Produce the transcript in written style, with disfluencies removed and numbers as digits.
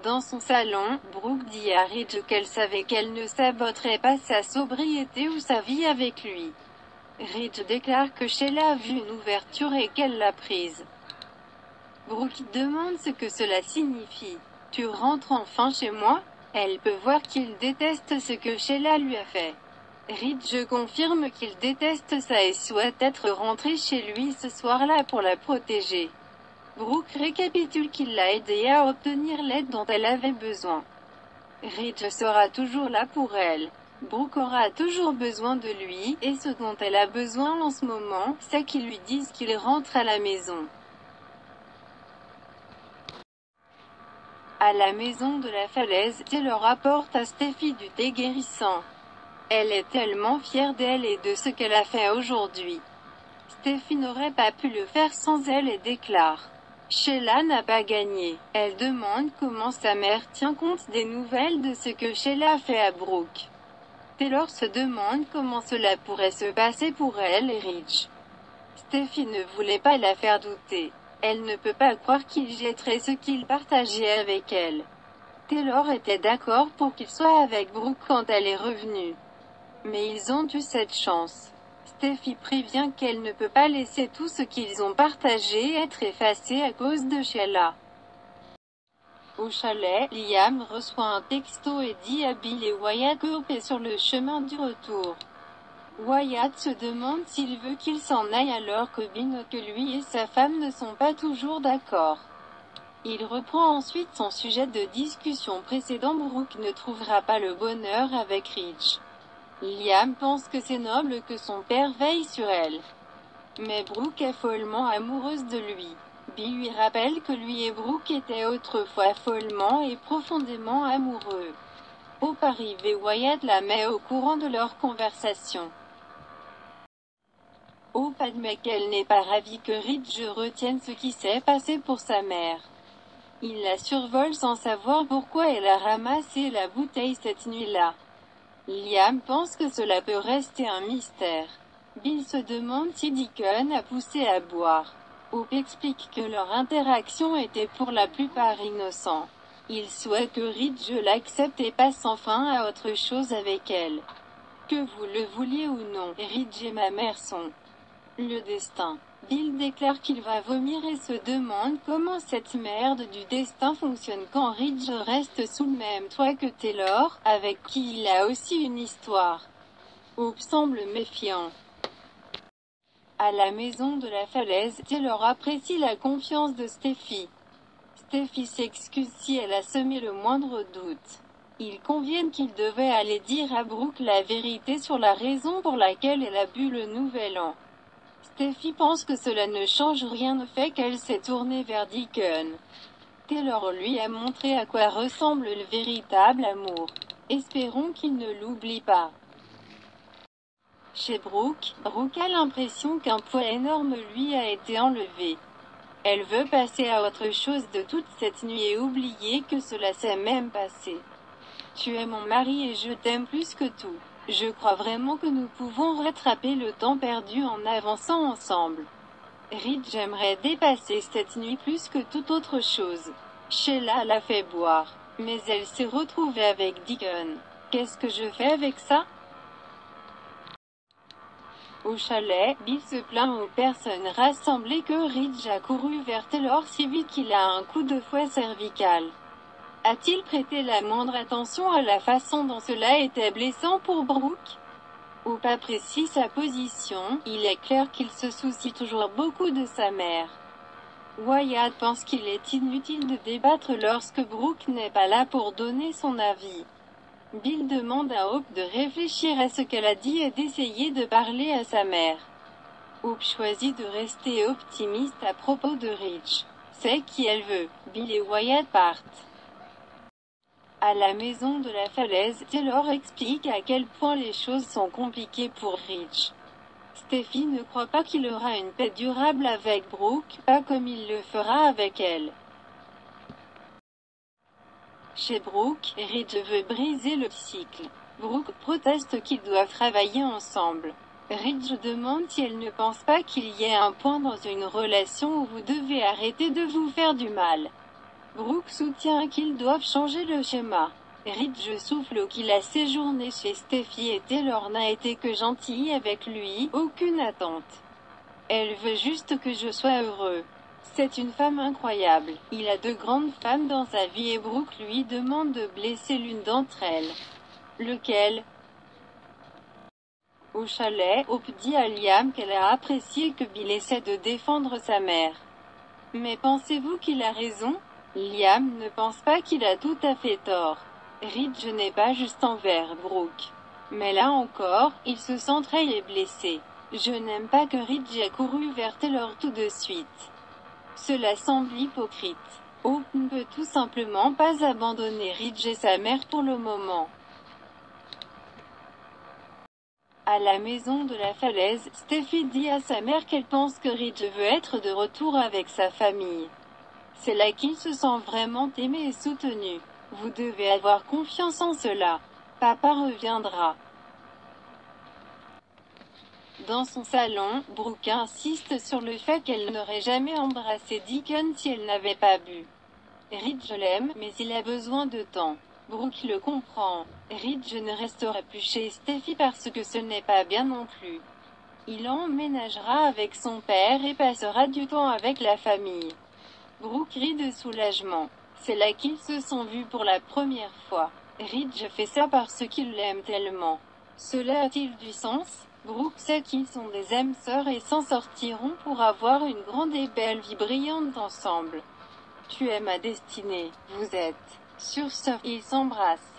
dans son salon, Brooke dit à Ridge qu'elle savait qu'elle ne saboterait pas sa sobriété ou sa vie avec lui. Ridge déclare que Sheila a vu une ouverture et qu'elle l'a prise. Brooke demande ce que cela signifie. « Tu rentres enfin chez moi ?» Elle peut voir qu'il déteste ce que Sheila lui a fait. Ridge confirme qu'il déteste ça et souhaite être rentré chez lui ce soir-là pour la protéger. Brooke récapitule qu'il l'a aidée à obtenir l'aide dont elle avait besoin. Ridge sera toujours là pour elle. Brooke aura toujours besoin de lui, et ce dont elle a besoin en ce moment, c'est qu'il lui dise qu'il rentre à la maison. À la maison de la falaise, Taylor apporte à Steffi du thé guérissant. Elle est tellement fière d'elle et de ce qu'elle a fait aujourd'hui. Steffi n'aurait pas pu le faire sans elle et déclare: Sheila n'a pas gagné. Elle demande comment sa mère tient compte des nouvelles de ce que Sheila a fait à Brooke. Taylor se demande comment cela pourrait se passer pour elle et Ridge. Steffi ne voulait pas la faire douter. Elle ne peut pas croire qu'il jetterait ce qu'il partageait avec elle. Taylor était d'accord pour qu'il soit avec Brooke quand elle est revenue. Mais ils ont eu cette chance. Steffi prévient qu'elle ne peut pas laisser tout ce qu'ils ont partagé être effacé à cause de Sheila. Au chalet, Liam reçoit un texto et dit à Bill et Wyatt que Hope est sur le chemin du retour. Wyatt se demande s'il veut qu'il s'en aille alors que Bill note que lui et sa femme ne sont pas toujours d'accord. Il reprend ensuite son sujet de discussion précédent. Brooke ne trouvera pas le bonheur avec Ridge. Liam pense que c'est noble que son père veille sur elle. Mais Brooke est follement amoureuse de lui. Bill lui rappelle que lui et Brooke étaient autrefois follement et profondément amoureux. Hope arrive et Wyatt la met au courant de leur conversation. Hope admet qu'elle n'est pas ravie que Ridge retienne ce qui s'est passé pour sa mère. Il la survole sans savoir pourquoi elle a ramassé la bouteille cette nuit-là. Liam pense que cela peut rester un mystère. Bill se demande si Deacon a poussé à boire. Hope explique que leur interaction était pour la plupart innocente. Il souhaite que Ridge l'accepte et passe enfin à autre chose avec elle. Que vous le vouliez ou non, Ridge et ma mère sont le destin. Bill déclare qu'il va vomir et se demande comment cette merde du destin fonctionne quand Ridge reste sous le même toit que Taylor, avec qui il a aussi une histoire. Hope semble méfiant. À la maison de la falaise, Taylor apprécie la confiance de Steffi. Steffi s'excuse si elle a semé le moindre doute. Ils conviennent qu'ils devaient aller dire à Brooke la vérité sur la raison pour laquelle elle a bu le nouvel an. Steffi pense que cela ne change rien au fait qu'elle s'est tournée vers Deacon. Taylor lui a montré à quoi ressemble le véritable amour. Espérons qu'il ne l'oublie pas. Chez Brooke a l'impression qu'un poids énorme lui a été enlevé. Elle veut passer à autre chose de toute cette nuit et oublier que cela s'est même passé. Tu es mon mari et je t'aime plus que tout. Je crois vraiment que nous pouvons rattraper le temps perdu en avançant ensemble. Ridge aimerait dépasser cette nuit plus que toute autre chose. Sheila l'a fait boire. Mais elle s'est retrouvée avec Deacon. Qu'est-ce que je fais avec ça? Au chalet, Bill se plaint aux personnes rassemblées que Ridge a couru vers Taylor si vite qu'il a un coup de fouet cervical. A-t-il prêté la moindre attention à la façon dont cela était blessant pour Brooke? Hope apprécie sa position, il est clair qu'il se soucie toujours beaucoup de sa mère. Wyatt pense qu'il est inutile de débattre lorsque Brooke n'est pas là pour donner son avis. Bill demande à Hope de réfléchir à ce qu'elle a dit et d'essayer de parler à sa mère. Hope choisit de rester optimiste à propos de Ridge. C'est qui elle veut. Bill et Wyatt partent. À la maison de la falaise, Taylor explique à quel point les choses sont compliquées pour Ridge. Steffi ne croit pas qu'il aura une paix durable avec Brooke, pas comme il le fera avec elle. Chez Brooke, Ridge veut briser le cycle. Brooke proteste qu'ils doivent travailler ensemble. Ridge demande si elle ne pense pas qu'il y ait un point dans une relation où vous devez arrêter de vous faire du mal. Brooke soutient qu'ils doivent changer le schéma. Ridge souffle qu'il a séjourné chez Steffi et Taylor n'a été que gentille avec lui, aucune attente. Elle veut juste que je sois heureux. C'est une femme incroyable. Il a de grandes femmes dans sa vie et Brooke lui demande de blesser l'une d'entre elles. Lequel? Au chalet, Hope dit à Liam qu'elle a apprécié que Bill essaie de défendre sa mère. Mais pensez-vous qu'il a raison? Liam ne pense pas qu'il a tout à fait tort. Ridge n'est pas juste envers Brooke. Mais là encore, il se sent trahi et blessé. Je n'aime pas que Ridge ait couru vers Taylor tout de suite. Cela semble hypocrite. Hope ne peut tout simplement pas abandonner Ridge et sa mère pour le moment. À la maison de la falaise, Steffi dit à sa mère qu'elle pense que Ridge veut être de retour avec sa famille. C'est là qu'il se sent vraiment aimé et soutenu. Vous devez avoir confiance en cela. Papa reviendra. Dans son salon, Brooke insiste sur le fait qu'elle n'aurait jamais embrassé Deacon si elle n'avait pas bu. Ridge l'aime, mais il a besoin de temps. Brooke le comprend. Ridge ne restera plus chez Steffi parce que ce n'est pas bien non plus. Il emménagera avec son père et passera du temps avec la famille. Brooke rit de soulagement. C'est là qu'ils se sont vus pour la première fois. Ridge fait ça parce qu'il l'aime tellement. Cela a-t-il du sens? Brooke sait qu'ils sont des âmes sœurs et s'en sortiront pour avoir une grande et belle vie brillante ensemble. Tu es ma destinée, vous êtes. Sur ce, ils s'embrassent.